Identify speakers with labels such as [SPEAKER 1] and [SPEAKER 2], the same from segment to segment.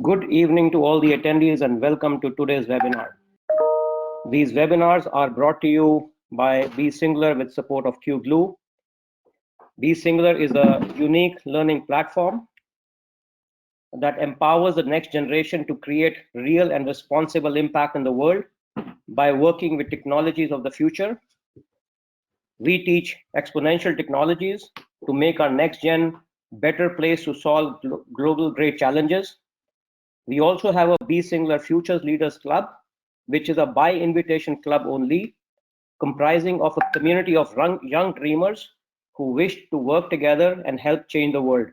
[SPEAKER 1] Good evening to all the attendees and welcome to today's webinar. These webinars are brought to you by Be Singular with support of QGlue. Be Singular is a unique learning platform that empowers the next generation to create real and responsible impact in the world by working with technologies of the future. We teach exponential technologies to make our next gen better place to solve global great challenges. We also have a Be Singular Futures Leaders Club, which is a by invitation club only, comprising of a community of young dreamers who wish to work together and help change the world.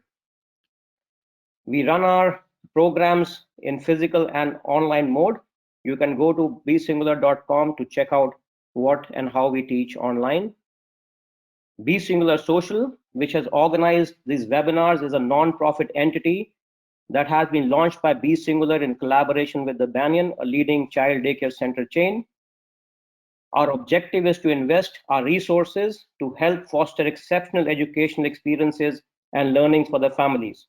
[SPEAKER 1] We run our programs in physical and online mode. You can go to besingular.com to check out what and how we teach online. Be Singular Social, which has organized these webinars, is a non-profit entity that has been launched by Be Singular in collaboration with the Banyan, a leading child daycare center chain. Our objective is to invest our resources to help foster exceptional educational experiences and learnings for the families.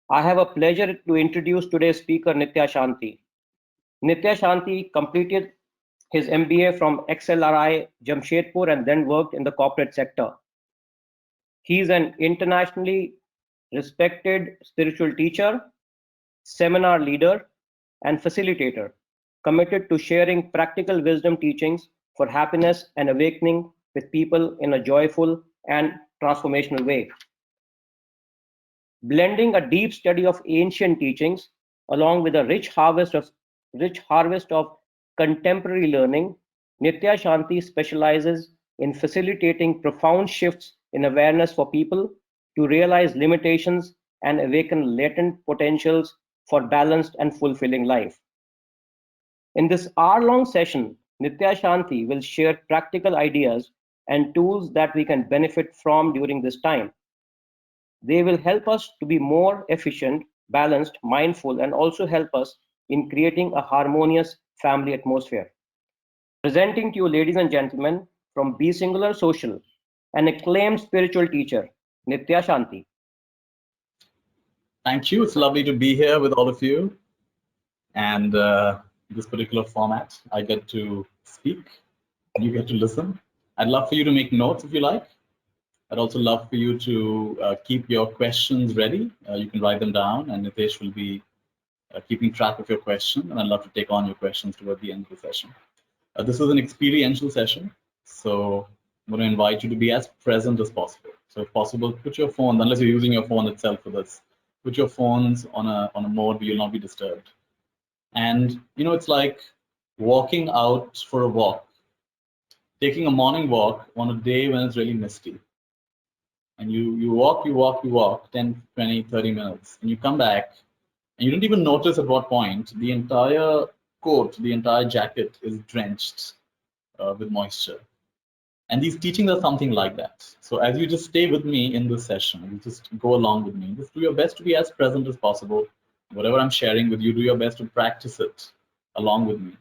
[SPEAKER 1] I have a pleasure to introduce today's speaker, Nithya Shanti. Nithya Shanti completed his MBA from XLRI Jamshedpur and then worked in the corporate sector. He is an internationally respected spiritual teacher, seminar leader, and facilitator, committed to sharing practical wisdom teachings for happiness and awakening with people in a joyful and transformational way. Blending a deep study of ancient teachings along with a rich harvest of contemporary learning, Nithya Shanti specializes in facilitating profound shifts in awareness for people to realize limitations and awaken latent potentials for balanced and fulfilling life. In this hour-long session, Nithya Shanti will share practical ideas and tools that we can benefit from during this time. They will help us to be more efficient, balanced, mindful, and also help us in creating a harmonious family atmosphere. Presenting to you, ladies and gentlemen, from Be Singular Social, an acclaimed spiritual teacher, Nithya Shanti.
[SPEAKER 2] Thank you. It's lovely to be here with all of you. And this particular format, I get to speak, you get to listen. I'd love for you to make notes if you like. I'd also love for you to keep your questions ready. You can write them down, and Nitesh will be keeping track of your question. And I'd love to take on your questions toward the end of the session. This is an experiential session, so I'm going to invite you to be as present as possible. So if possible, put your phone, unless you're using your phone itself for this, put your phones on a mode where you'll not be disturbed. And you know, it's like walking out for a walk, taking a morning walk on a day when it's really misty. And you walk 10, 20, 30 minutes, and you come back, and you don't even notice at what point the entire coat, the entire jacket is drenched with moisture. And these teachings are something like that. So as you just stay with me in this session, you just go along with me, just do your best to be as present as possible. Whatever I'm sharing with you, do your best to practice it along with me.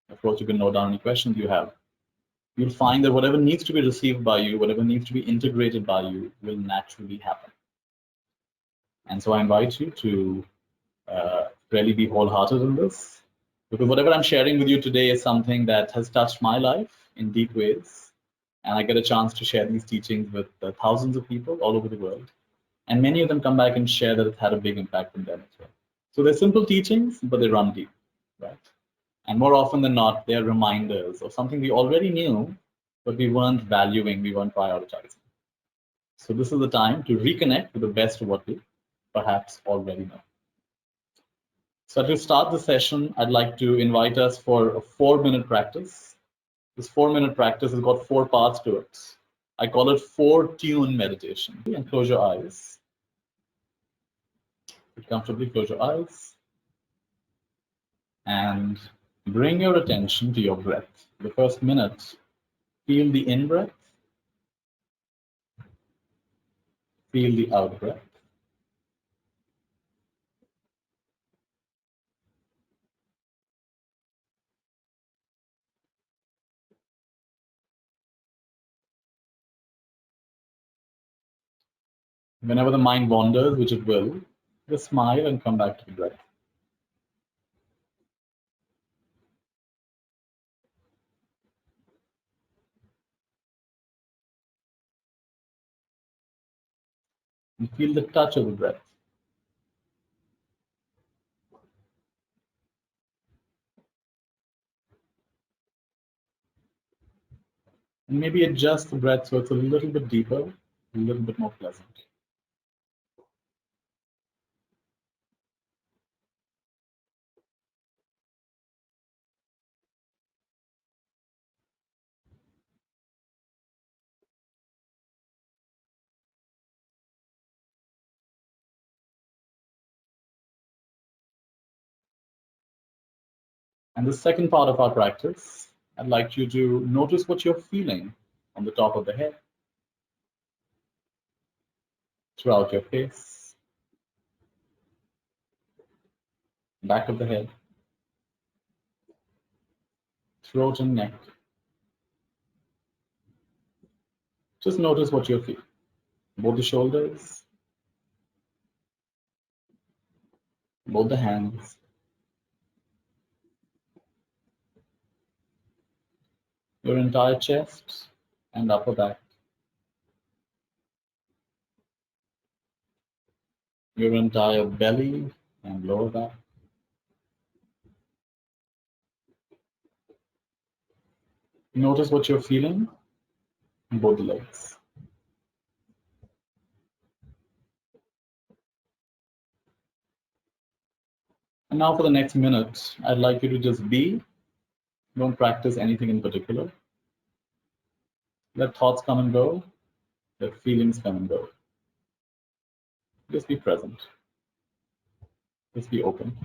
[SPEAKER 2] Of course, you can note down any questions you have. You'll find that whatever needs to be received by you, whatever needs to be integrated by you, will naturally happen. And so I invite you to really be wholehearted in this, because whatever I'm sharing with you today is something that has touched my life in deep ways. And I get a chance to share these teachings with thousands of people all over the world. And many of them come back and share that it had a big impact on them as well. So they're simple teachings, but they run deep, right? And more often than not, they're reminders of something we already knew, but we weren't valuing, we weren't prioritizing. So this is the time to reconnect with the best of what we perhaps already know. So to start the session, I'd like to invite us for a 4-minute practice. This 4-minute practice has got 4 parts to it. I call it 4-tune meditation. And close your eyes. Comfortably close your eyes. And bring your attention to your breath. The first minute, feel the in-breath. Feel the out-breath. Whenever the mind wanders, which it will, Just smile and come back to the breath. And feel the touch of the breath. And maybe adjust the breath so it's a little bit deeper, a little bit more pleasant. And the second part of our practice, I'd like you to notice what you're feeling on the top of the head, throughout your face, back of the head, throat and neck. Just notice what you're feeling. Both the shoulders, both the hands, your entire chest and upper back, your entire belly and lower back. Notice what you're feeling in both the legs. And now for the next minute, I'd like you to just be. Don't practice anything in particular. Let thoughts come and go. Let feelings come and go. Just be present. Just be open.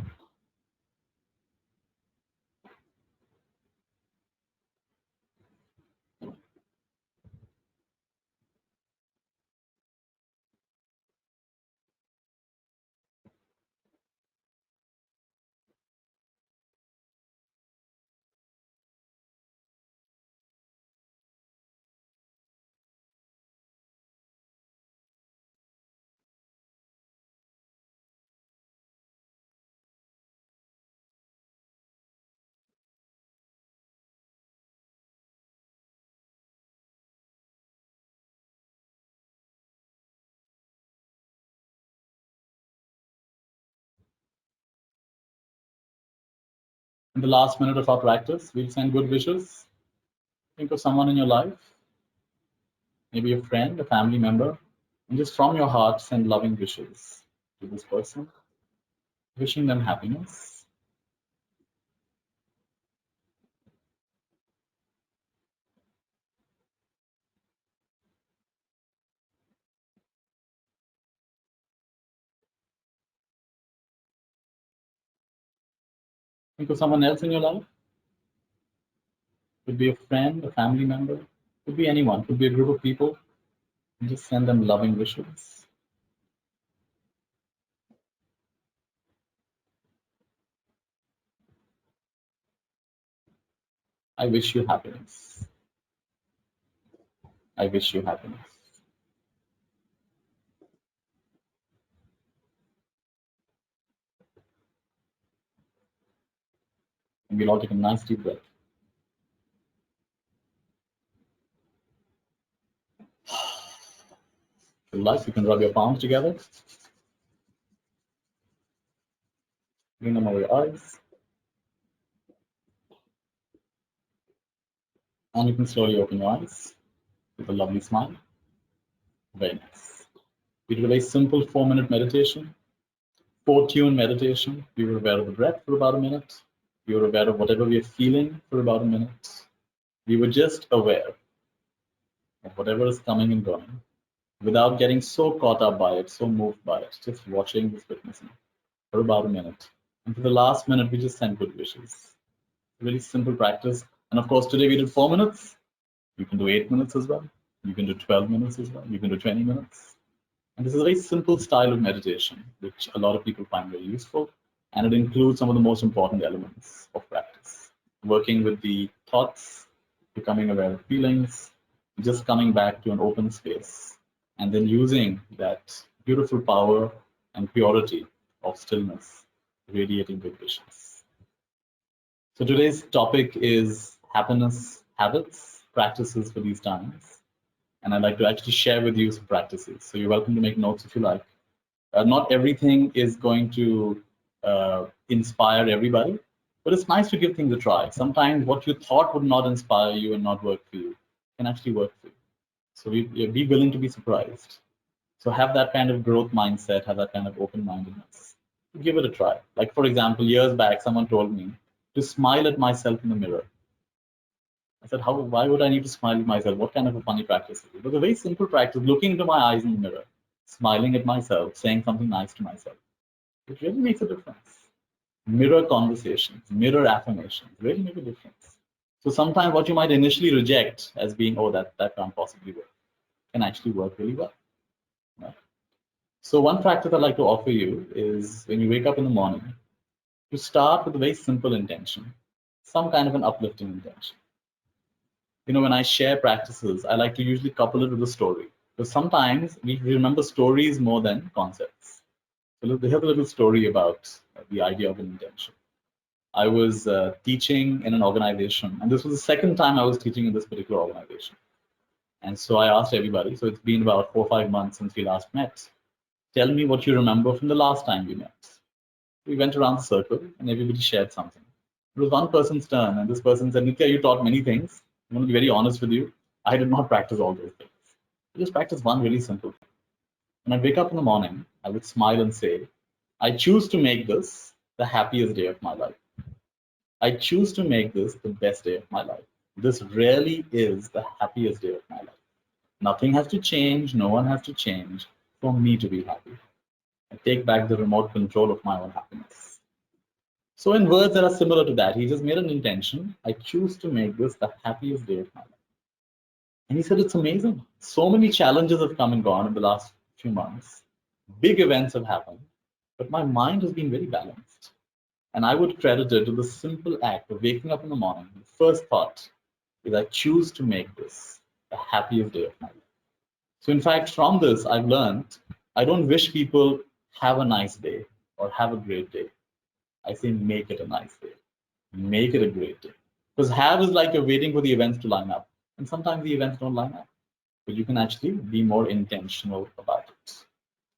[SPEAKER 2] In the last minute of our practice, we'll send good wishes. Think of someone in your life, maybe a friend, a family member, and just from your heart send loving wishes to this person, wishing them happiness. Think of someone else in your life. Could be a friend, a family member, could be anyone, could be a group of people, and just send them loving wishes. I wish you happiness. I wish you happiness. And we'll all take a nice deep breath. If you like, you can rub your palms together. Bring them over your eyes. And you can slowly open your eyes with a lovely smile. Very nice. We did a very simple 4-minute meditation, 4-tune meditation. We were aware of the breath for about a minute. We were aware of whatever we are feeling for about a minute. We were just aware of whatever is coming and going without getting so caught up by it, so moved by it, just watching, just witnessing for about a minute. And for the last minute, we just sent good wishes. Really simple practice. And of course, today we did 4 minutes. You can do 8 minutes as well. You can do 12 minutes as well. You can do 20 minutes. And this is a very simple style of meditation, which a lot of people find very useful. And it includes some of the most important elements of practice. Working with the thoughts, becoming aware of feelings, just coming back to an open space, and then using that beautiful power and purity of stillness, radiating good wishes. So today's topic is happiness habits, practices for these times. And I'd like to actually share with you some practices. So you're welcome to make notes if you like. Not everything is going to inspire everybody, but it's nice to give things a try. Sometimes what you thought would not inspire you and not work for you can actually work for you. So be willing to be surprised. So have that kind of growth mindset, have that kind of open-mindedness. Give it a try. Like, for example, years back, someone told me to smile at myself in the mirror. I said, why would I need to smile at myself? What kind of a funny practice is it? It was a very simple practice, looking into my eyes in the mirror, smiling at myself, saying something nice to myself. It really makes a difference. Mirror conversations, mirror affirmations really make a difference. So sometimes what you might initially reject as being, oh, that can't possibly work, can actually work really well. Right? So one practice I'd like to offer you is when you wake up in the morning, to start with a very simple intention, some kind of an uplifting intention. When I share practices, I like to usually couple it with a story. Because sometimes we remember stories more than concepts. So here's a little story about the idea of an intention. I was teaching in an organization, and this was the second time I was teaching in this particular organization. And so I asked everybody, so it's been about 4 or 5 months since we last met. Tell me what you remember from the last time we met. We went around the circle and everybody shared something. It was one person's turn, and this person said, Nithya, you taught many things. I'm going to be very honest with you. I did not practice all those things. I just practiced one really simple thing. When I wake up in the morning, I would smile and say, I choose to make this the happiest day of my life. I choose to make this the best day of my life. This really is the happiest day of my life. Nothing has to change. No one has to change for me to be happy. I take back the remote control of my own happiness. So in words that are similar to that, he just made an intention. I choose to make this the happiest day of my life. And he said, it's amazing. So many challenges have come and gone in the last few months. Big events have happened, but my mind has been very balanced. And I would credit it to the simple act of waking up in the morning. The first thought is I choose to make this the happiest day of my life. So in fact, from this, I've learned I don't wish people have a nice day or have a great day. I say make it a nice day. Make it a great day. Because have is like you're waiting for the events to line up. And sometimes the events don't line up. But you can actually be more intentional about it.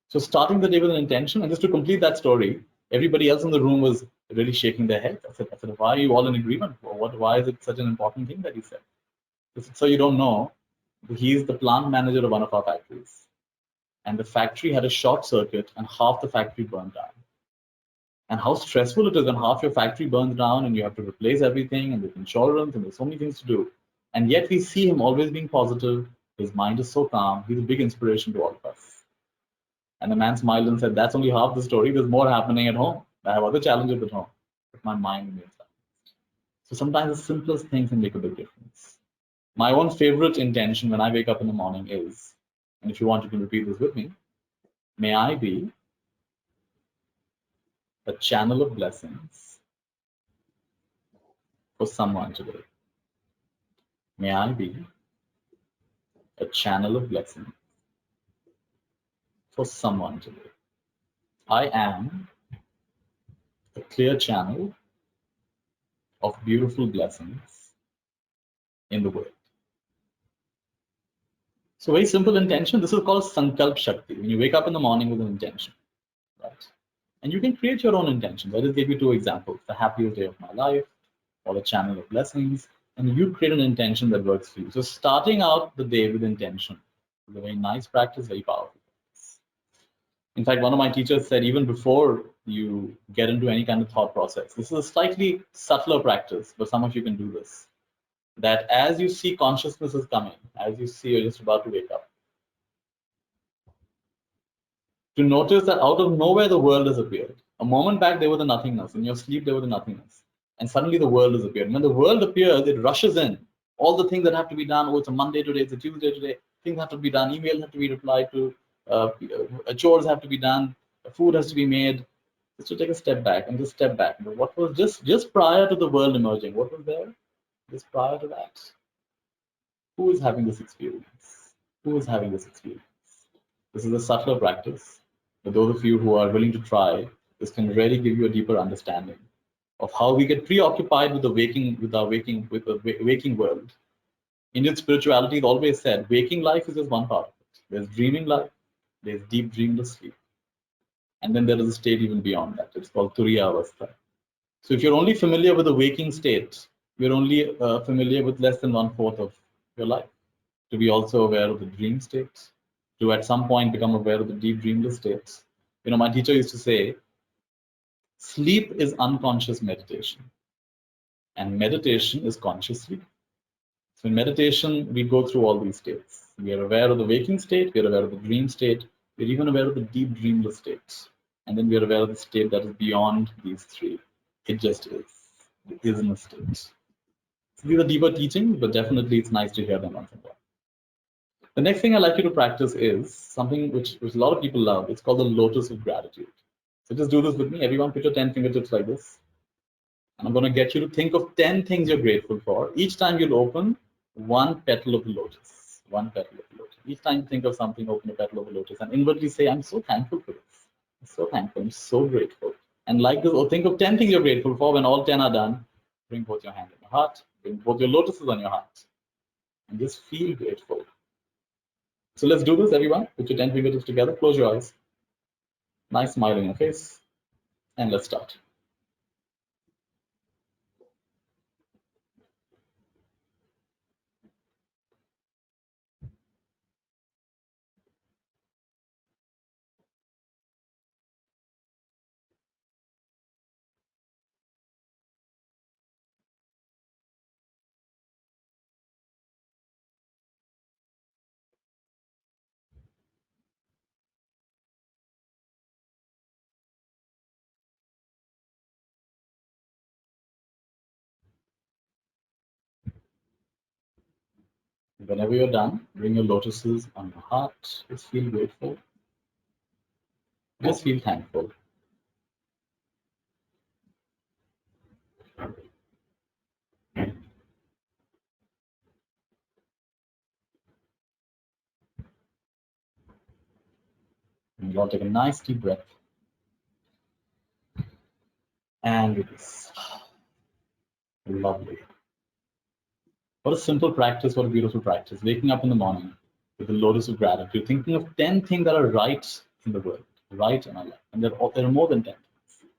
[SPEAKER 2] So starting the day with an intention, and just to complete that story, everybody else in the room was really shaking their head. I said, why are you all in agreement? Why is it such an important thing that he said? I said, so you don't know, he's the plant manager of one of our factories. And the factory had a short circuit and half the factory burned down. And how stressful it is when half your factory burns down and you have to replace everything and there's insurance and there's so many things to do. And yet we see him always being positive. His mind is so calm. He's a big inspiration to all of us. And the man smiled and said, that's only half the story. There's more happening at home. I have other challenges at home, but my mind remains balanced. So sometimes the simplest things can make a big difference. My own favorite intention when I wake up in the morning is, and if you want, you can repeat this with me, may I be a channel of blessings for someone today. May I be a channel of blessing for someone today. I am a clear channel of beautiful blessings in the world. So very simple intention. This is called Sankalp Shakti. When you wake up in the morning with an intention, right? And you can create your own intention. Let us give you two examples: the happiest day of my life, or the channel of blessings. And you create an intention that works for you. So starting out the day with intention is a very nice practice, very powerful. In fact, one of my teachers said, even before you get into any kind of thought process, this is a slightly subtler practice, but some of you can do this, that as you see consciousness is coming, as you see you're just about to wake up, to notice that out of nowhere the world has appeared. A moment back there was the nothingness. In your sleep there was the nothingness. And suddenly the world has appeared. And when the world appears, it rushes in. All the things that have to be done, oh, it's a Monday today, it's a Tuesday today, things have to be done, emails have to be replied to, chores have to be done, food has to be made. Just to take a step back and just step back. But what was just prior to the world emerging? What was there? Just prior to that. Who is having this experience? Who is having this experience? This is a subtler practice. For those of you who are willing to try, This can really give you a deeper understanding of how we get preoccupied with the waking world. Indian spirituality has always said waking life is just one part of it. There's dreaming life, there's deep dreamless sleep, and then there is a state even beyond that. It's called Turiya Avastha. So if you're only familiar with the waking state, you're only familiar with less than 1/4 of your life. To be also aware of the dream states, to at some point become aware of the deep dreamless states. You know, my teacher used to say, sleep is unconscious meditation, and meditation is conscious sleep. So in meditation, we go through all these states. We are aware of the waking state, we are aware of the dream state, we're even aware of the deep dreamless states. And then we are aware of the state that is beyond these three. It just is. It is in a state. So these are deeper teachings, but definitely it's nice to hear them once in a while. The next thing I'd like you to practice is something which a lot of people love. It's called the lotus of gratitude. So just do this with me. Everyone put your 10 fingertips like this. And I'm going to get you to think of 10 things you're grateful for. Each time you'll open one petal of the lotus. One petal of the lotus. Each time you think of something, open a petal of the lotus and inwardly say, I'm so thankful for this. I'm so thankful. I'm so grateful. And like this, or think of 10 things you're grateful for. When all 10 are done, bring both your hands on your heart. Bring both your lotuses on your heart. And just feel grateful. So let's do this, everyone. Put your 10 fingertips together. Close your eyes. Nice smile on your face. And let's start. Whenever you're done, bring your lotuses on your heart. Just feel grateful. Just feel thankful. And you'll take a nice deep breath. And release. Lovely. What a simple practice, what a beautiful practice. Waking up in the morning with the lotus of gratitude, thinking of 10 things that are right in the world, right in our life. And there are more than 10 things.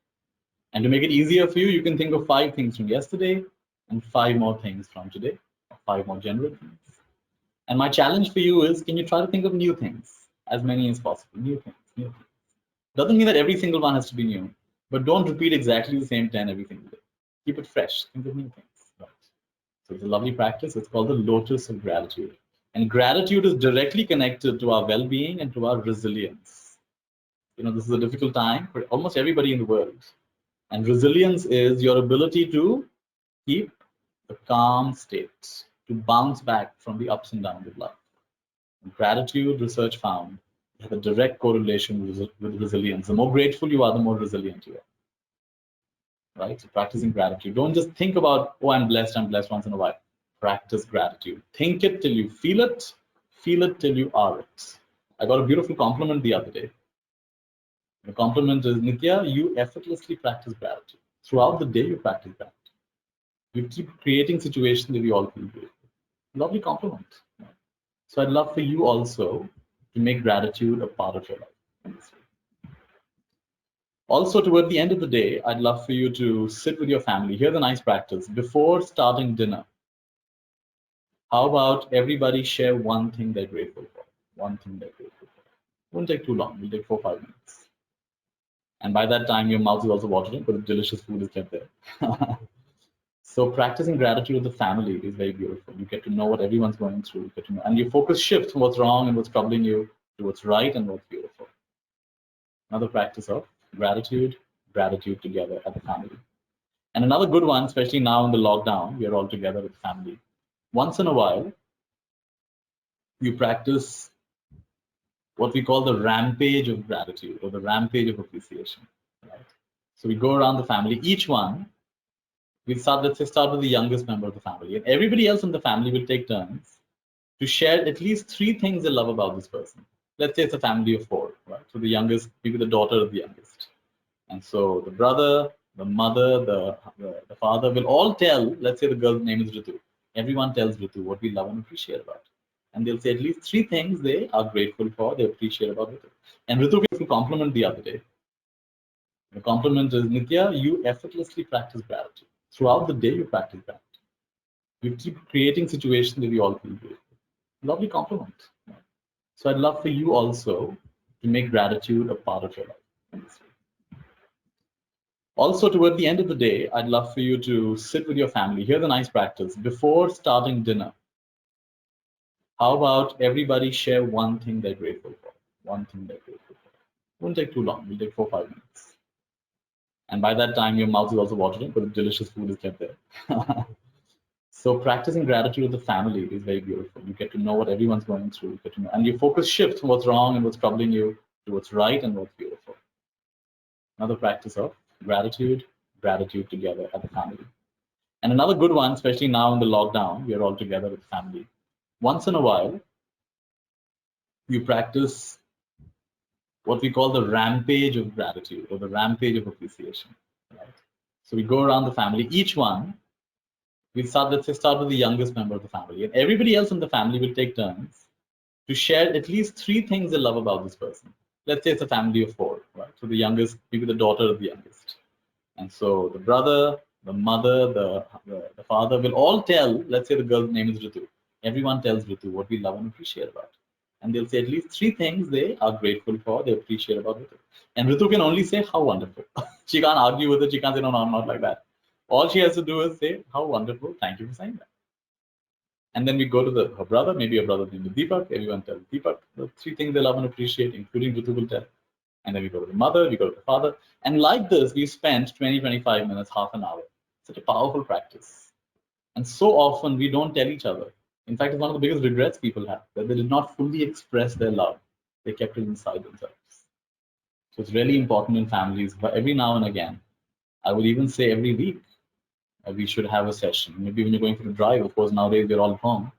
[SPEAKER 2] And to make it easier for you, you can think of 5 things from yesterday and 5 more things from today, or 5 more general things. And my challenge for you is, can you try to think of new things, as many as possible, new things, new things. Doesn't mean that every single one has to be new, but don't repeat exactly the same 10 every single day. Keep it fresh, think of new things. Right. So it's a lovely practice. It's called the lotus of gratitude. And gratitude is directly connected to our well-being and to our resilience. You know, this is a difficult time for almost everybody in the world. And resilience is your ability to keep a calm state, to bounce back from the ups and downs of life. And gratitude, research found, has a direct correlation with resilience. The more grateful you are, the more resilient you are. Right? So practicing gratitude. Don't just think about, oh, I'm blessed once in a while. Practice gratitude. Think it till you feel it till you are it. I got a beautiful compliment the other day. The compliment is, Nithya, you effortlessly practice gratitude. Throughout the day, you practice gratitude. You keep creating situations that we all feel grateful. Lovely compliment. So I'd love for you also to make gratitude a part of your life. Also, toward the end of the day, I'd love for you to sit with your family. Here's a nice practice. Before starting dinner, how about everybody share one thing they're grateful for? One thing they're grateful for. It won't take too long. It'll take 4 or 5 minutes. And by that time, your mouth is also watering because delicious food is kept there. So practicing gratitude with the family is very beautiful. You get to know what everyone's going through. You get to know, and your focus shifts from what's wrong and what's troubling you to what's right and what's beautiful. Another practice of gratitude together as a family. And another good one, especially now in the lockdown, we are all together with family. Once in a while, you practice what we call the rampage of gratitude or the rampage of appreciation. Right? So we go around the family, each one, let's say start with the youngest member of the family, and everybody else in the family will take turns to share at least 3 things they love about this person. Let's say it's a family of 4, right? So the youngest, maybe the daughter of the youngest. And so the brother, the mother, the father will all tell, let's say the girl's name is Ritu. Everyone tells Ritu what we love and appreciate about. And they'll say at least 3 things they are grateful for, they appreciate about Ritu. And Ritu gave a compliment the other day. The compliment is, Nithya, you effortlessly practice gratitude. Throughout the day, you practice gratitude. You keep creating situations that we all feel grateful. Lovely compliment. So I'd love for you also to make gratitude a part of your life. Also, toward the end of the day, I'd love for you to sit with your family. Here's a nice practice. Before starting dinner, how about everybody share one thing they're grateful for? One thing they're grateful for. It won't take too long. It'll take 4 or 5 minutes. And by that time, your mouth is also watering because delicious food is kept there. So practicing gratitude with the family is very beautiful. You get to know what everyone's going through. You get to know, and your focus shifts from what's wrong and what's troubling you to what's right and what's beautiful. Another practice of gratitude together as a family. And another good one, especially now in the lockdown, we are all together with family. Once in a while, you practice what we call the rampage of gratitude or the rampage of appreciation. Right? So we go around the family, each one, let's say start with the youngest member of the family, and everybody else in the family will take turns to share at least 3 things they love about this person. Let's say it's a family of 4, right? So the youngest, maybe the daughter of the youngest. And so the brother, the mother, the father will all tell, let's say the girl's name is Ritu. Everyone tells Ritu what we love and appreciate about. And they'll say at least 3 things they are grateful for, they appreciate about Ritu. And Ritu can only say, how wonderful. She can't argue with it. She can't say, no, I'm not like that. All she has to do is say, how wonderful. Thank you for saying that. And then we go to her brother, maybe a brother named Deepak. Everyone tells Deepak the 3 things they love and appreciate, including Ritu will tell. And then we go to the mother, we go to the father. And like this, we spent 20, 25 minutes, half an hour. Such a powerful practice. And so often we don't tell each other. In fact, it's one of the biggest regrets people have, that they did not fully express their love. They kept it inside themselves. So it's really important in families, but every now and again, I would even say every week, we should have a session. Maybe when you're going for a drive, of course, nowadays we're all at home.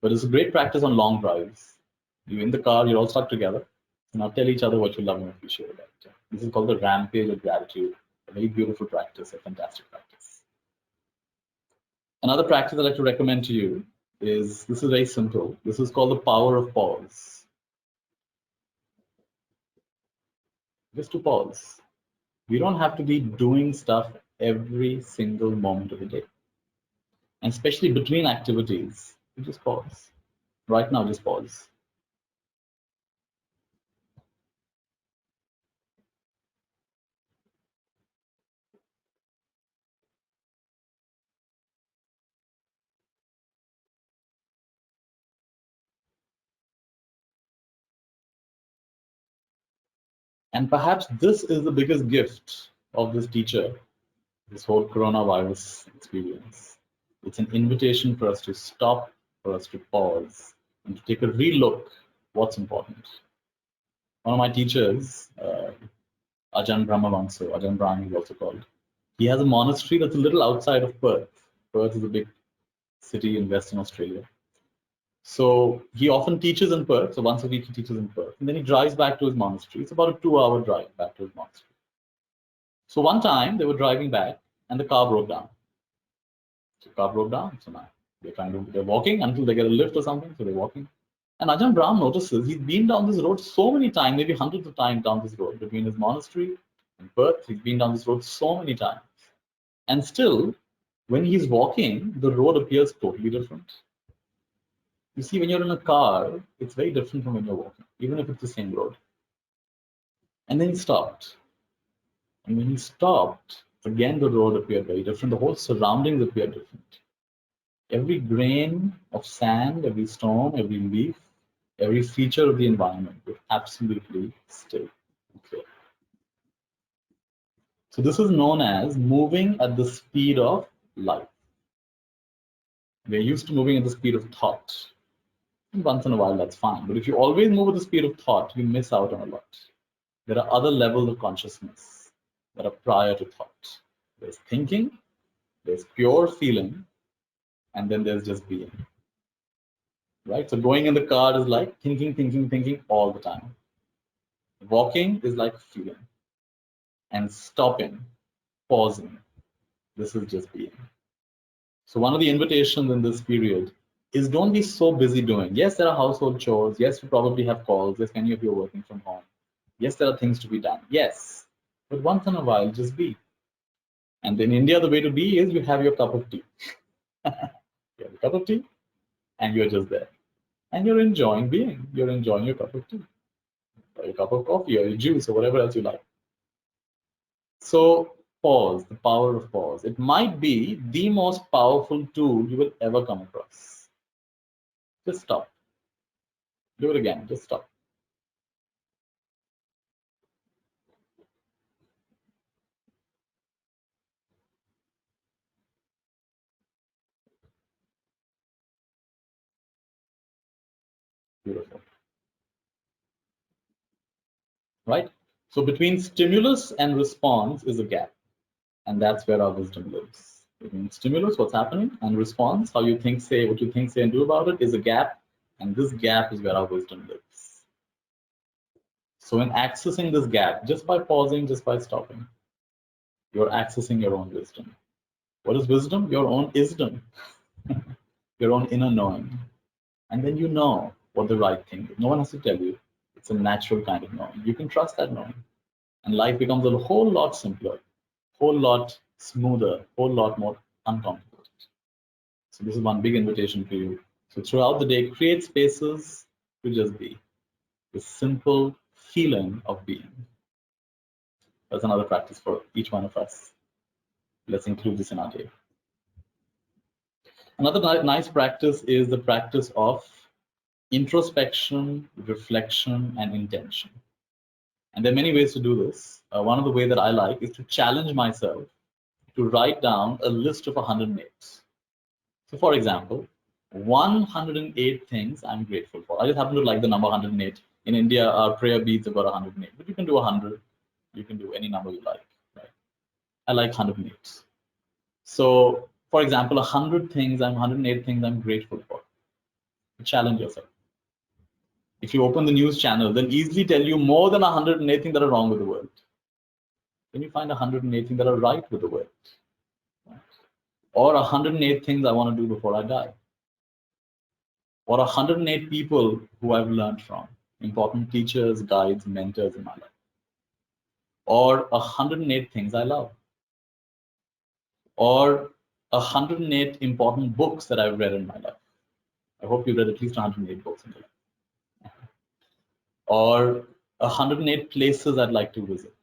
[SPEAKER 2] But it's a great practice on long drives. You're in the car, you're all stuck together. Now tell each other what you love and appreciate about it. This is called the rampage of gratitude. A very beautiful practice, a fantastic practice. Another practice I'd like to recommend to you is, this is very simple. This is called the power of pause. Just to pause. We don't have to be doing stuff every single moment of the day. And especially between activities, you just pause. Right now, just pause. And perhaps this is the biggest gift of this teacher, this whole coronavirus experience. It's an invitation for us to stop, for us to pause, and to take a relook what's important. One of my teachers, Ajahn Brahma Ajahn Brahma is also called, he has a monastery that's a little outside of Perth. Perth is a big city in Western Australia. So he often teaches in Perth. So once a week he teaches in Perth. And then he drives back to his monastery. It's about a 2-hour drive back to his monastery. So one time they were driving back and the car broke down. So the car broke down. So now they're walking until they get a lift or something. So they're walking. And Ajahn Brahm notices he's been down this road so many times, maybe hundreds of times down this road between his monastery and Perth. He's been down this road so many times. And still, when he's walking, the road appears totally different. You see, when you're in a car, it's very different from when you're walking, even if it's the same road. And then he stopped. And when he stopped, again the road appeared very different. The whole surroundings appeared different. Every grain of sand, every stone, every leaf, every feature of the environment was absolutely still and clear. So this is known as moving at the speed of light. We're used to moving at the speed of thought. And once in a while, that's fine. But if you always move at the speed of thought, you miss out on a lot. There are other levels of consciousness that are prior to thought. There's thinking, there's pure feeling, and then there's just being. Right? So going in the car is like thinking all the time. Walking is like feeling. and stopping, pausing. This is just being. So one of the invitations in this period is don't be so busy doing. Yes, there are household chores. Yes, you probably have calls. Yes, many of you are working from home. Yes, there are things to be done. Yes, but once in a while, just be. And in India, the way to be is you have your cup of tea. You have a cup of tea, and you're just there. And you're enjoying being. You're enjoying your cup of tea, or your cup of coffee, or your juice, or whatever else you like. So pause, the power of pause. It might be the most powerful tool you will ever come across. Just stop. Do it again. Just stop. Beautiful. Right? So between stimulus and response is a gap. And that's where our wisdom lives. Between stimulus, what's happening, and response, how you think, say, what you think, say, and do about it, is a gap. And this gap is where our wisdom lives. So in accessing this gap, just by pausing, just by stopping, you're accessing your own wisdom. What is wisdom? Your own isdom, your own inner knowing. And then you know what the right thing is. No one has to tell you. It's a natural kind of knowing. You can trust that knowing. And life becomes a whole lot simpler, whole lot smoother, whole lot more uncomplicated. So this is one big invitation for you. So throughout the day, create spaces to just be. The simple feeling of being. That's another practice for each one of us. Let's include this in our day. Another nice practice is the practice of introspection, reflection, and intention. And there are many ways to do this. One of the ways that I like is to challenge myself to write down a list of 108. So for example, 108 things I'm grateful for. I just happen to like the number 108. In India, our prayer beads about 108, but you can do 100. You can do any number you like. Right? I like 108. So for example, 108 things I'm grateful for. Challenge yourself. If you open the news channel, they'll easily tell you more than 108 things that are wrong with the world. Then you find 108 things that are right with the world. Or 108 things I want to do before I die. Or 108 people who I've learned from, important teachers, guides, mentors in my life. Or 108 things I love. Or 108 important books that I've read in my life. I hope you read at least 108 books in your life. Or 108 places I'd like to visit.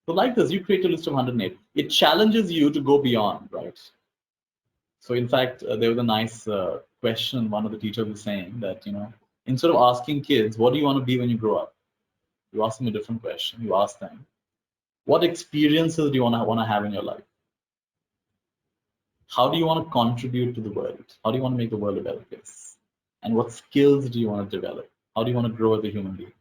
[SPEAKER 2] So like this, you create a list of 108. It challenges you to go beyond, right? So in fact, there was a nice question. One of the teachers was saying that, instead of asking kids, what do you want to be when you grow up? You ask them a different question. You ask them, what experiences do you want to have in your life? How do you want to contribute to the world? How do you want to make the world a better place? And what skills do you want to develop? How do you want to grow as a human being?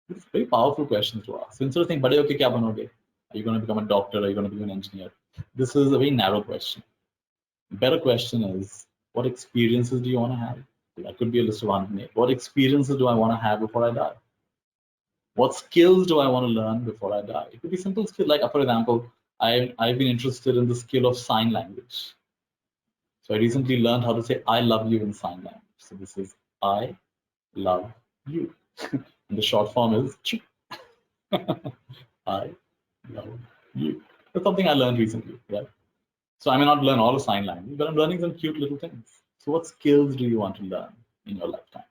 [SPEAKER 2] It's very powerful questions to ask. So instead of saying, "Bade hoke kya banoge?" Are you going to become a doctor? Are you going to be an engineer? This is a very narrow question. The better question is, what experiences do you want to have? That could be a list of 108. What experiences do I want to have before I die? What skills do I want to learn before I die? It could be simple skills, like, for example, I've been interested in the skill of sign language. So I recently learned how to say "I love you" in sign language. So this is "I love you." And the short form is "Chu." I love you. That's something I learned recently, right? So I may not learn all of sign language, but I'm learning some cute little things. So what skills do you want to learn in your lifetime?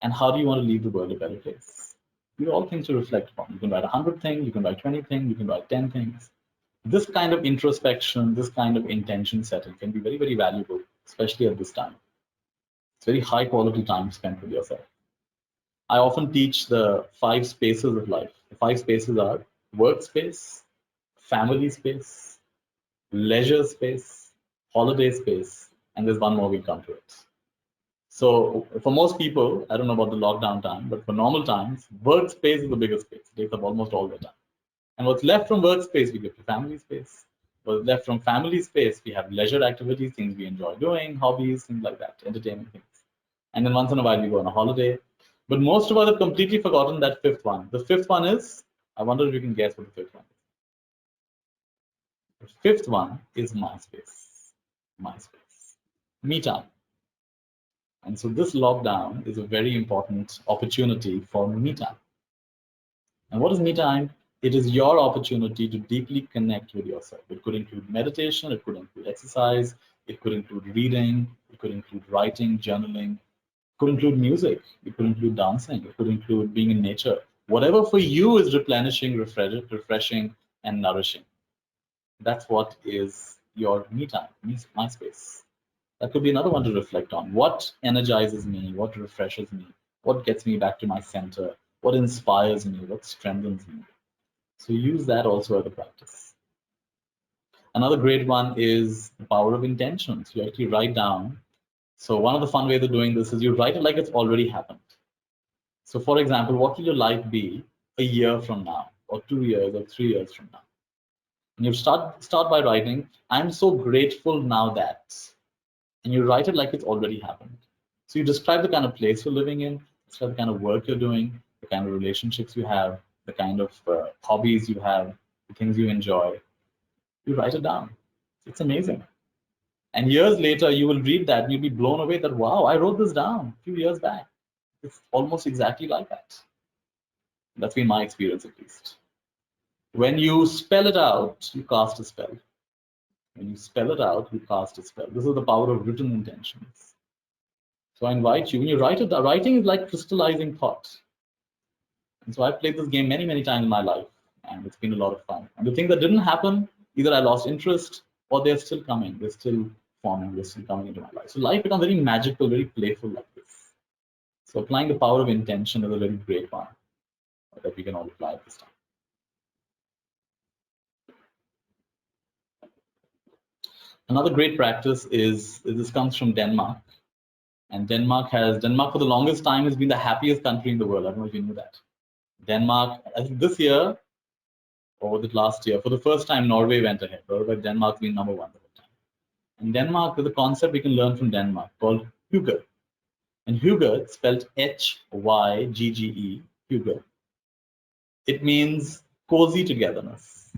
[SPEAKER 2] And how do you want to leave the world a better place? These are all things to reflect upon. You can write 100 things, you can write 20 things, you can write 10 things. This kind of introspection, this kind of intention setting can be very, very valuable, especially at this time. It's very high quality time spent with yourself. I often teach the 5 spaces of life. The 5 spaces are workspace, family space, leisure space, holiday space, and there's one more, we'll come to it. So for most people, I don't know about the lockdown time, but for normal times, workspace is the biggest space. It takes up almost all their time. And what's left from workspace, we give to family space. What's left from family space, we have leisure activities, things we enjoy doing, hobbies, things like that, entertainment things. And then once in a while, we go on a holiday. But most of us have completely forgotten that 5th one. The 5th one is I wonder if you can guess what the fifth one is. The fifth one is MySpace. MySpace. Me time. And so this lockdown is a very important opportunity for me time. And what is me time? It is your opportunity to deeply connect with yourself. It could include meditation, it could include exercise, it could include reading, it could include writing, journaling, it could include music, it could include dancing, it could include being in nature. Whatever for you is replenishing, refreshing, and nourishing. That's what is your me time, my space. That could be another one to reflect on. What energizes me? What refreshes me? What gets me back to my center? What inspires me? What strengthens me? So use that also as a practice. Another great one is the power of intentions. You actually write down. So one of the fun ways of doing this is you write it like it's already happened. So for example, what will your life be a year from now, or 2 years, or 3 years from now? And you start by writing, I'm so grateful now that, and you write it like it's already happened. So you describe the kind of place you're living in, describe the kind of work you're doing, the kind of relationships you have, the kind of hobbies you have, the things you enjoy. You write it down. It's amazing. And years later, you will read that and you'll be blown away that, wow, I wrote this down a few years back. It's almost exactly like that. That's been my experience, at least. When you spell it out, you cast a spell. When you spell it out, you cast a spell. This is the power of written intentions. So I invite you, when you write it, writing is like crystallizing thought. And so I've played this game many, many times in my life, and it's been a lot of fun. And the things that didn't happen, either I lost interest or they're still coming, they're still forming, they're still coming into my life. So life becomes very magical, very playful like this. So applying the power of intention is a very great one that we can all apply at this time. Another great practice is this comes from Denmark. And Denmark for the longest time has been the happiest country in the world. I don't know if you knew that. Denmark, I think this year, or was it last year, for the first time, Norway went ahead. But Denmark's been number one the whole time. In Denmark, there's a concept we can learn from Denmark called hygge. And hygge, spelled H-Y-G-G-E, hygge. It means cozy togetherness.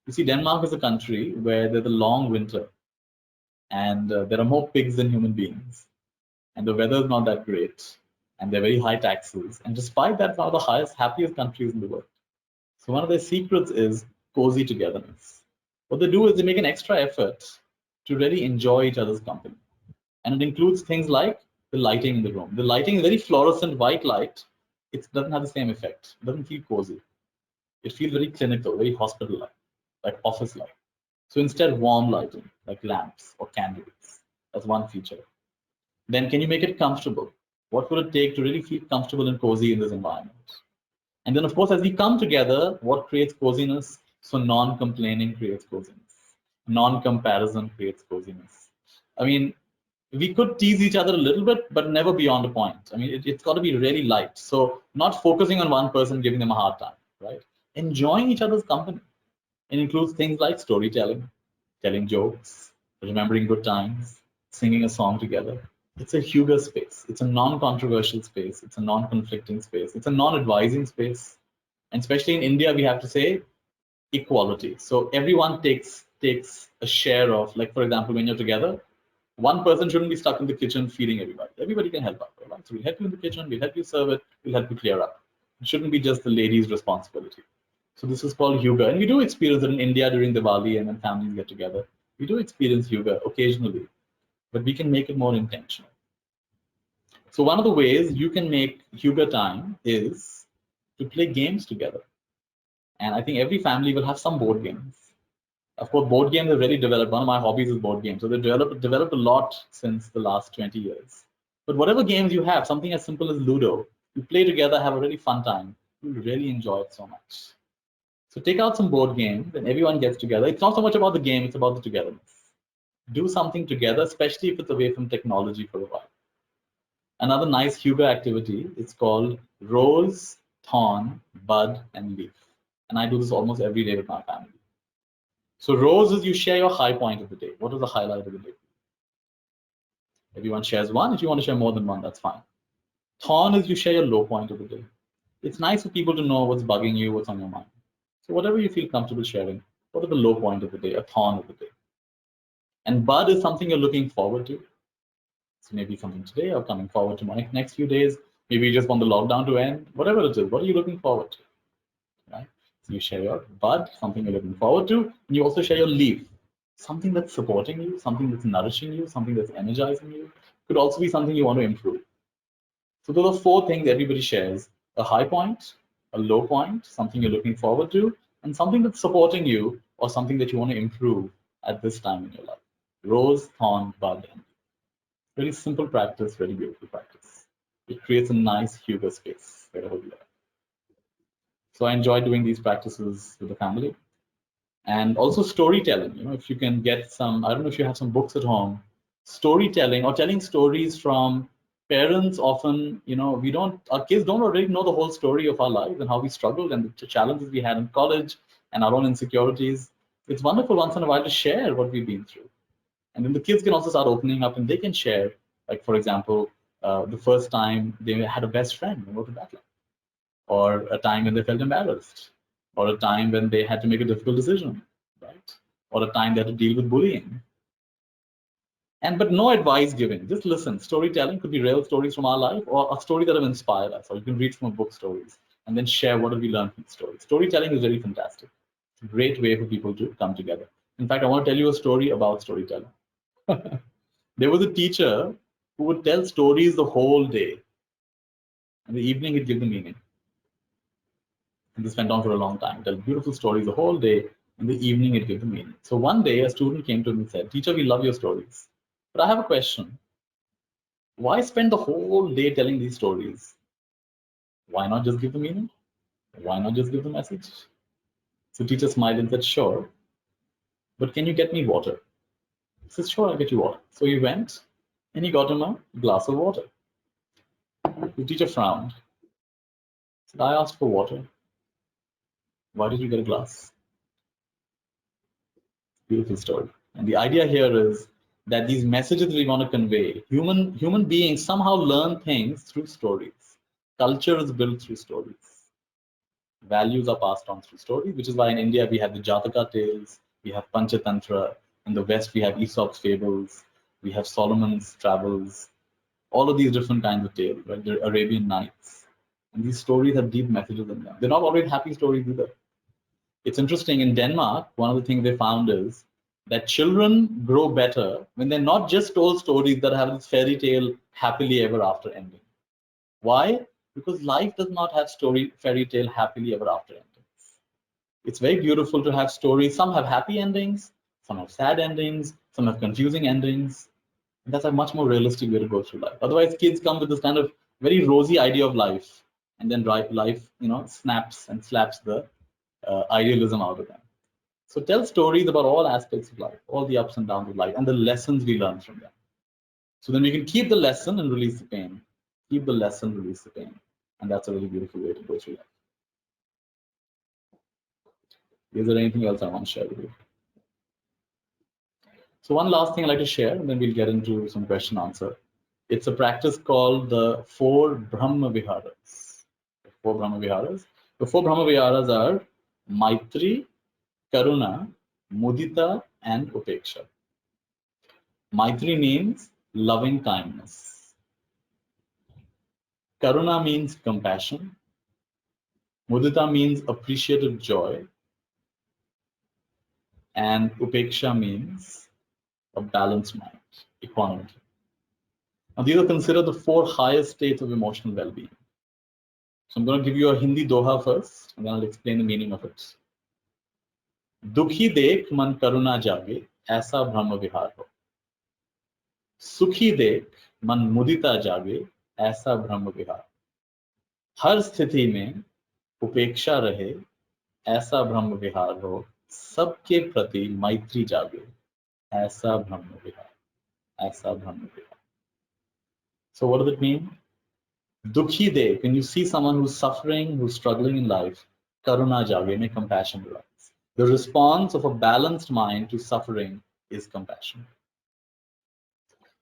[SPEAKER 2] You see, Denmark is a country where there's a long winter, and there are more pigs than human beings, and the weather is not that great, and they're very high taxes. And despite that, one of the happiest countries in the world. So one of their secrets is cozy togetherness. What they do is they make an extra effort to really enjoy each other's company. And it includes things like the lighting in the room. The lighting is very fluorescent white light. It doesn't have the same effect. It doesn't feel cozy. It feels very clinical, very hospital-like, like office-like. So instead, warm lighting, like lamps or candles. That's one feature. Then can you make it comfortable? What would it take to really feel comfortable and cozy in this environment? And then, of course, as we come together, what creates coziness? So non-complaining creates coziness. Non-comparison creates coziness. I mean, we could tease each other a little bit, but never beyond a point. I mean, it's got to be really light. So not focusing on one person, giving them a hard time, right? Enjoying each other's company. It includes things like storytelling, telling jokes, remembering good times, singing a song together. It's a hygge space. It's a non-controversial space. It's a non-conflicting space. It's a non-advising space. And especially in India, we have to say equality. So everyone takes a share of, like, for example, when you're together, one person shouldn't be stuck in the kitchen feeding everybody. Everybody can help out. Right? So we'll help you in the kitchen, we'll help you serve it, we'll help you clear up. It shouldn't be just the lady's responsibility. So this is called hygge. And we do experience it in India during Diwali and when families get together. We do experience hygge occasionally, but we can make it more intentional. So one of the ways you can make hygge time is to play games together. And I think every family will have some board games. Of course, board games have really developed. One of my hobbies is board games. So they've developed a lot since the last 20 years. But whatever games you have, something as simple as Ludo, you play together, have a really fun time. You'll really enjoy it so much. So take out some board games and everyone gets together. It's not so much about the game, it's about the togetherness. Do something together, especially if it's away from technology for a while. Another nice hygge activity is called rose, thorn, bud, and leaf. And I do this almost every day with my family. So rose is you share your high point of the day. What was the highlight of the day? Everyone shares one. If you want to share more than one, that's fine. Thorn is you share your low point of the day. It's nice for people to know what's bugging you, what's on your mind. So whatever you feel comfortable sharing, what are the low point of the day, a thorn of the day? And bud is something you're looking forward to. So maybe something today or coming forward to next few days. Maybe you just want the lockdown to end. Whatever it is, what are you looking forward to? Right? So you share your bud, something you're looking forward to, and you also share your leaf, something that's supporting you, something that's nourishing you, something that's energizing you. Could also be something you want to improve. So those are four things everybody shares: a high point, a low point, something you're looking forward to, and something that's supporting you or something that you want to improve at this time in your life. Rose, thorn, bud, and very simple practice, very beautiful practice. It creates a nice yoga space where I hold you. So I enjoy doing these practices with the family. And also storytelling, if you can get some, I don't know if you have some books at home, storytelling or telling stories from parents. Often, our kids don't already know the whole story of our lives and how we struggled and the challenges we had in college and our own insecurities. It's wonderful once in a while to share what we've been through. And then the kids can also start opening up and they can share, like, for example, the first time they had a best friend and what was that like? Or a time when they felt embarrassed, or a time when they had to make a difficult decision, right? Or a time they had to deal with bullying. But no advice given, just listen. Storytelling could be real stories from our life or a story that have inspired us, or you can read from a book stories and then share what have we learned from the story. Storytelling is very fantastic. It's a great way for people to come together. In fact, I want to tell you a story about storytelling. There was a teacher who would tell stories the whole day. In the evening, he'd give the meaning. And this went on for a long time. Tell beautiful stories the whole day. In the evening, he'd give the meaning. So one day, a student came to him and said, "Teacher, we love your stories. But I have a question. Why spend the whole day telling these stories? Why not just give the meaning? Why not just give the message?" So teacher smiled and said, "Sure. But can you get me water?" He said, "Sure, I'll get you water." So he went and he got him a glass of water. The teacher frowned. Said, "I asked for water. Why did you get a glass?" Beautiful story. And the idea here is that these messages we want to convey, human beings somehow learn things through stories. Culture is built through stories. Values are passed on through stories, which is why in India we have the Jataka tales, we have Panchatantra. In the West we have Aesop's fables, we have Solomon's travels, all of these different kinds of tales, right? The Arabian Nights. And these stories have deep messages in them. They're not always happy stories either. It's interesting, in Denmark, one of the things they found is that children grow better when they're not just told stories that have this fairy tale happily ever after ending. Why? Because life does not have fairy tale happily ever after endings. It's very beautiful to have stories. Some have happy endings, some have sad endings, some have confusing endings. And that's a much more realistic way to go through life. Otherwise, kids come with this kind of very rosy idea of life, and then life, snaps and slaps the idealism out of them. So tell stories about all aspects of life, all the ups and downs of life, and the lessons we learn from them. So then we can keep the lesson and release the pain. Keep the lesson, release the pain. And that's a really beautiful way to go through life. Is there anything else I want to share with you? So one last thing I'd like to share, and then we'll get into some question answer. It's a practice called the 4 Brahma Viharas. The 4 Brahma Viharas. The 4 Brahma Viharas are Maitri, Karuna, Mudita, and Upeksha. Maitri means loving kindness. Karuna means compassion. Mudita means appreciative joy. And Upeksha means a balanced mind, equanimity. Now, these are considered the 4 highest states of emotional well-being. So I'm going to give you a Hindi doha first, and then I'll explain the meaning of it. दुखी देख मन करुणा जागे ऐसा ब्रह्म विहार हो सुखी देख मन मुदिता जागे ऐसा ब्रह्म विहार हर स्थिति में उपेक्षा रहे ऐसा ब्रह्म विहार हो सबके प्रति मैत्री जागे ऐसा ब्रह्म विहार ऐसा ब्रह्म विहार. So what does it mean? Dukhi dekh, when you see someone who's suffering, who's struggling in life, karuna jage, may compassion arise. The response of a balanced mind to suffering is compassion.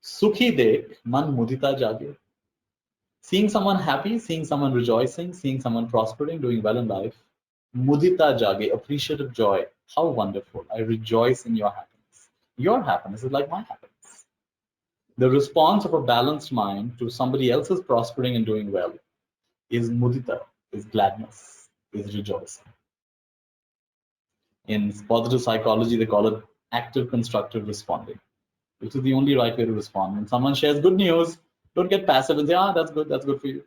[SPEAKER 2] Sukhi dekh, man mudita jage. Seeing someone happy, seeing someone rejoicing, seeing someone prospering, doing well in life, Mudita jage, appreciative joy. How wonderful. I rejoice in your happiness. Your happiness is like my happiness. The response of a balanced mind to somebody else's prospering and doing well is mudita, is gladness, is rejoicing. In positive psychology, they call it active constructive responding, which is the only right way to respond. When someone shares good news, don't get passive and say, that's good for you.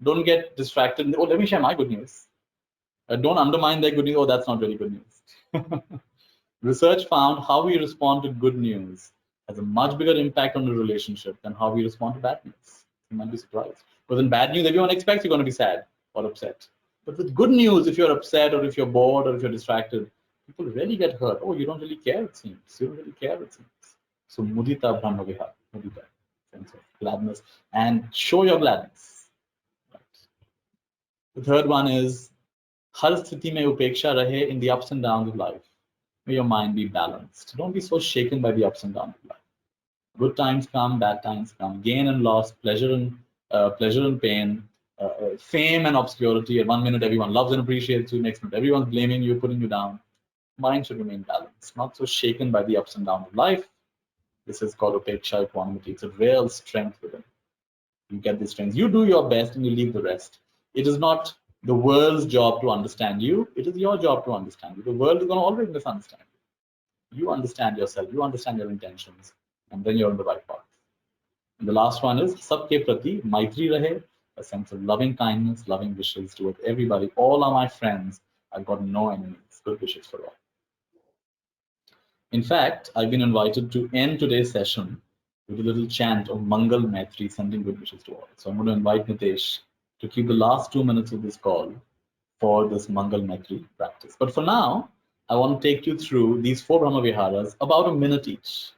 [SPEAKER 2] Don't get distracted. Oh, let me share my good news. Don't undermine their good news. Oh, that's not really good news. Research found how we respond to good news has a much bigger impact on the relationship than how we respond to bad news. You might be surprised. Because in bad news, everyone expects you're going to be sad or upset. But with good news, if you're upset or if you're bored or if you're distracted, people really get hurt. Oh, you don't really care, it seems. You don't really care, it seems. So mudita Brahma Viharas, mudita, sense of gladness, and show your gladness. Right. The third one is har sthiti mein upeksha rahe in the ups and downs of life. May your mind be balanced. Don't be so shaken by the ups and downs of life. Good times come, bad times come, gain and loss, pleasure and pain, fame and obscurity. At 1 minute, everyone loves and appreciates you. Next minute, everyone's blaming you, putting you down. Mind should remain balanced, not so shaken by the ups and downs of life. This is called upeksha equanimity. It's a real strength within. You get the strength. You do your best and you leave the rest. It is not the world's job to understand you. It is your job to understand you. The world is going to always misunderstand you. You understand yourself. You understand your intentions, and then you're on the right path. And the last one is sabke prati maitri rahe, a sense of loving kindness, loving wishes towards everybody. All are my friends. I've got no enemies. Good wishes for all. In fact, I've been invited to end today's session with a little chant of Mangal Maitri, sending good wishes to all. So I'm going to invite Nitesh to keep the last 2 minutes of this call for this Mangal Maitri practice. But for now, I want to take you through these 4 Brahma Viharas, about a minute each.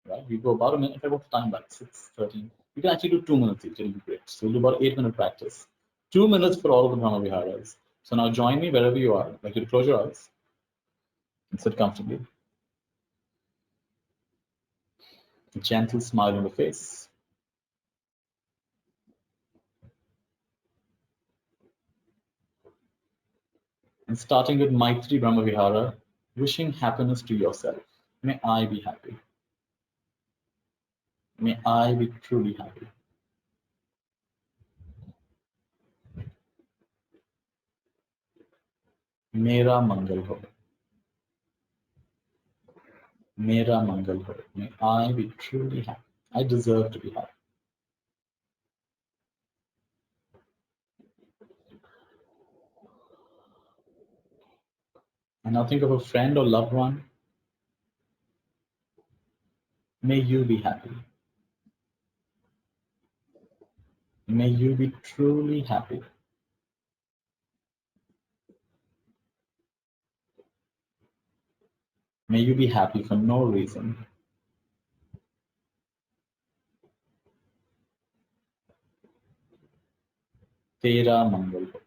[SPEAKER 2] Right? We go about a minute. If I got the time back, 6:13. We can actually do 2 minutes each. It'll be great. So we'll do about 8-minute practice. 2 minutes for all of the Brahma Viharas. So now join me wherever you are. I'd like you to close your eyes and sit comfortably. A gentle smile on the face. And starting with Maitri Brahma Vihara, wishing happiness to yourself. May I be happy. May I be truly happy. Mera Mangal ho. Mera Mangal ho. May I be truly happy. I deserve to be happy. And now think of a friend or loved one. May you be happy. May you be truly happy. May you be happy for no reason. Tera Mangal ho.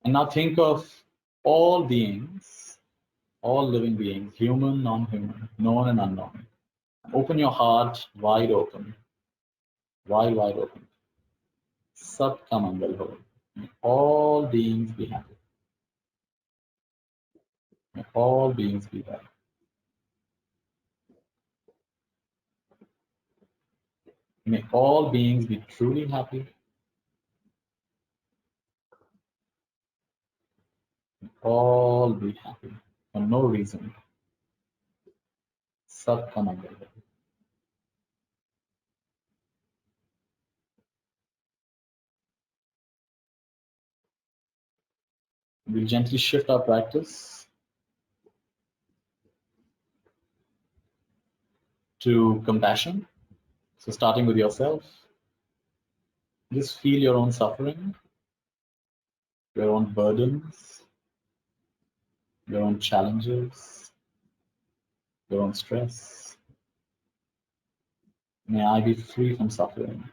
[SPEAKER 2] And now think of all beings, all living beings, human, non-human, known and unknown. Open your heart wide open, wide open. Sabka Mangal ho. May all beings be happy. May all beings be happy. May all beings be truly happy. May all be happy for no reason. Sabka Mangal ho. We'll gently shift our practice to compassion. So starting with yourself, just feel your own suffering, your own burdens, your own challenges, your own stress. May I be free from suffering.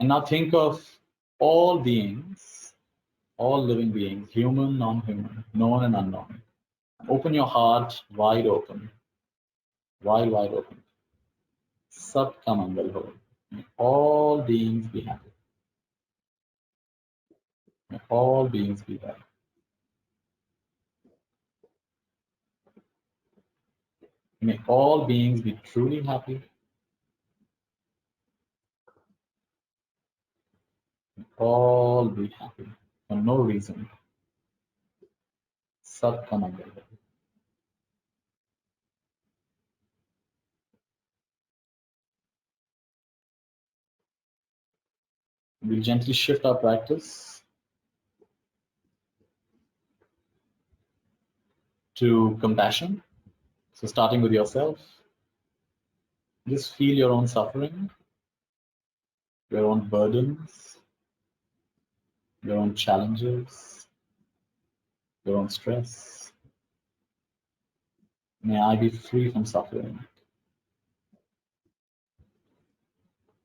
[SPEAKER 2] And now think of all beings, all living beings, human, non-human, known and unknown. Open your heart wide open, wide, wide open. Sat ka mangal ho. May all beings be happy. May all beings be well. May all beings be truly happy. May all be happy for no reason. Sat ka mangal ho. We'll gently shift our practice to compassion. So starting with yourself, just feel your own suffering, your own burdens, your own challenges, your own stress. May I be free from suffering.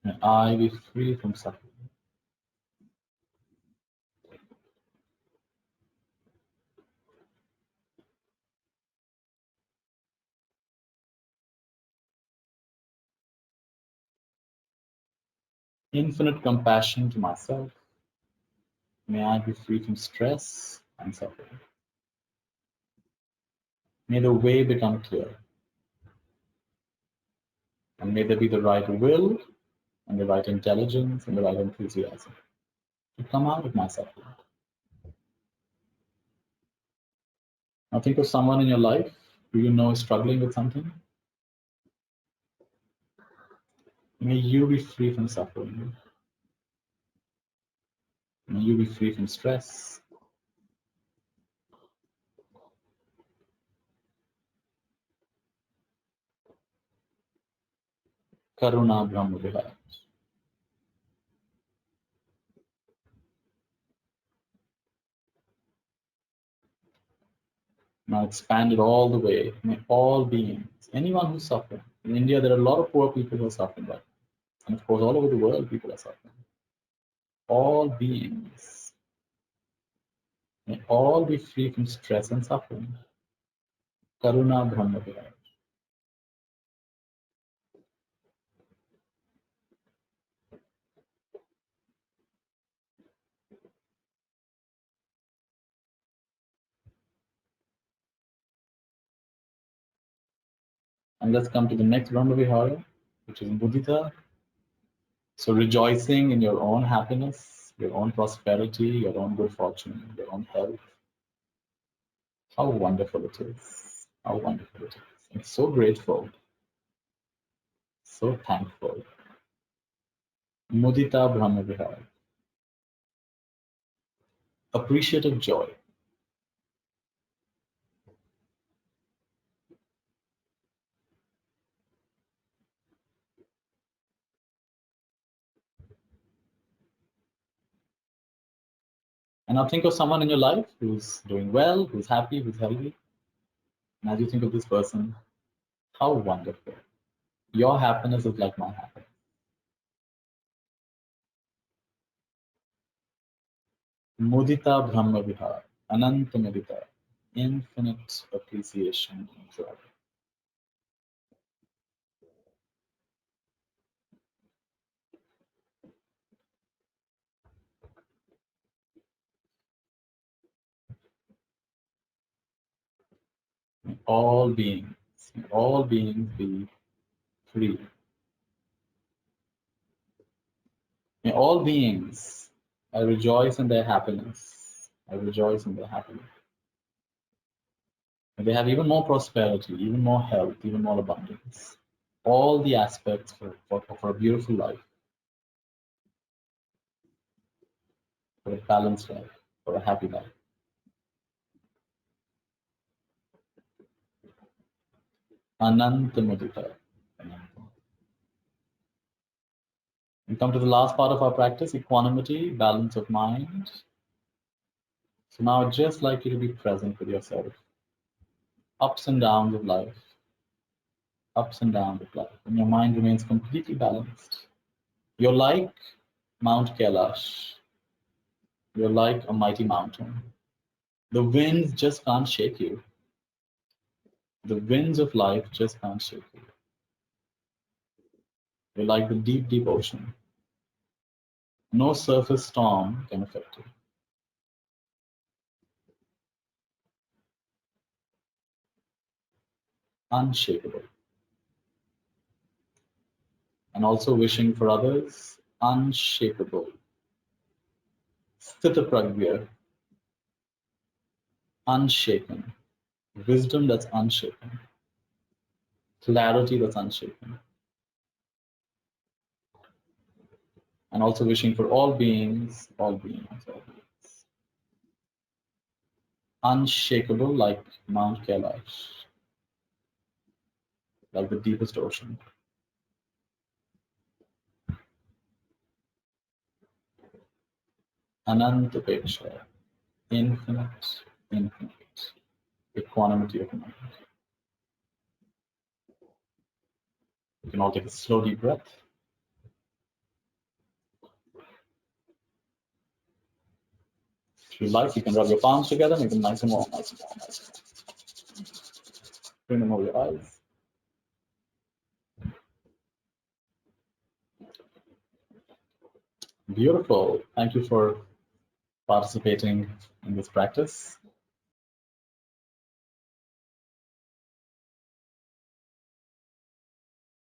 [SPEAKER 2] May I be free from suffering. Infinite compassion to myself. May I be free from stress and suffering. May the way become clear. And may there be the right will and the right intelligence and the right enthusiasm to come out of my suffering. Now think of someone in your life who you know is struggling with something. May you be free from suffering. May you be free from stress. Karuna Brahma Viharas. Now expand it all the way. May all beings, anyone who's suffering. In India, there are a lot of poor people who are suffering right now. And of course, all over the world, people are suffering. All beings, may all be free from stress and suffering. Karuna Brahma Viharas. And let's come to the next Brahma Vihara, which is Mudita. So rejoicing in your own happiness, your own prosperity, your own good fortune, your own health. How wonderful it is. How wonderful it is. I'm so grateful, so thankful. Mudita Brahma Vihara. Appreciative joy. And now think of someone in your life who's doing well, who's happy, who's healthy. And as you think of this person, how wonderful. Your happiness is like my happiness. Mudita Brahma Vihara. Ananta Mudita. Infinite appreciation and joy. May all beings be free. May all beings, I rejoice in their happiness. I rejoice in their happiness. May they have even more prosperity, even more health, even more abundance. All the aspects for a beautiful life, for a balanced life, for a happy life. Ananta Mudita. We come to the last part of our practice, equanimity, balance of mind. So now I'd just like you to be present with yourself. Ups and downs of life. Ups and downs of life. And your mind remains completely balanced. You're like Mount Kailash. You're like a mighty mountain. The winds just can't shake you. The winds of life just can't shake you. You're like the deep, deep ocean. No surface storm can affect you. Unshakable. And also wishing for others, unshakable. Sthitapragya, unshaken. Wisdom that's unshaken. Clarity that's unshaken. And also wishing for all beings, all beings, all beings. Unshakable like Mount Kailash, like the deepest ocean. Anantapeksha, infinite, infinite. Equanimity of mind. You can all take a slow deep breath. If you like, you can rub your palms together, make them nice and warm, nice and warm, nice and warm. Bring them over your eyes. Beautiful. Thank you for participating in this practice.